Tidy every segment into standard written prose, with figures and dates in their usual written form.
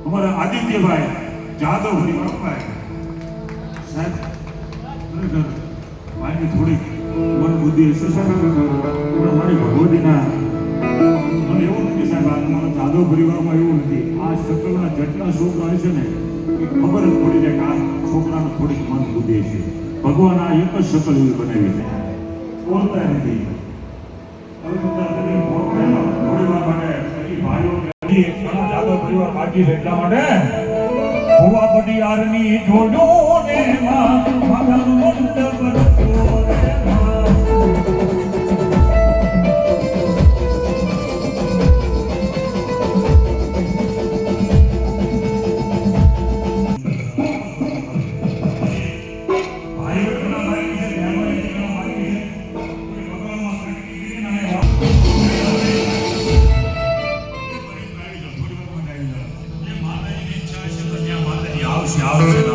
અમારા આદિત્યભાઈ જાદવ હરિભાઈ સાહેબ ખરેખર મારી થોડીક મન બુદ્ધિ હશે સાહેબ મારી ભગવતીના મને એવું નથી સાહેબ આ જાદવ પરિવારમાં એવું નથી આ શકલના જેટલા છોકરા હશે ને એ ખબર જ પડી જાય કે આ છોકરાને થોડીક મન બુદ્ધિ છે ભગવાન આ એક જ શકલ એવી બનાવી છે બોલતા નથી હવે બધા થોડી વાર માટે ભાઈઓ જાદવ પરિવાર બાકી છે એટલા માટે ભુવા બડિયારની જોડો ને માં માતાનું મંડપ રચો રે માં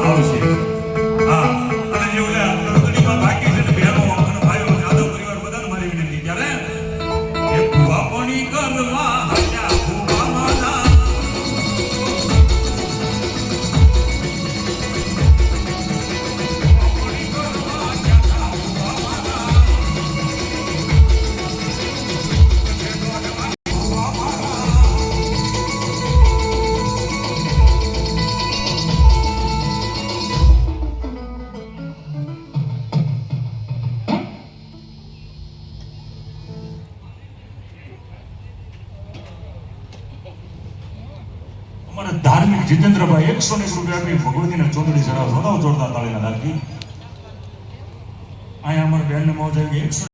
આવશે હા અને જે ઓલા નર્તનીમાં બાકી છે ને બહેનો અને ભાઈઓ જાદવ પરિવાર બધાને મારી વિનંતી ત્યારે એ ભુવાપણી કરવા હાલ્યા ભુવા માલા અમારા ધાર્મિક જીતેન્દ્રભાઈ 101 રૂપિયાની ભગવતીને ચોંદડી ચડાવ જોરદાર તાળીના દાખી અહીંયા અમારા બેનને મોજ આવી 100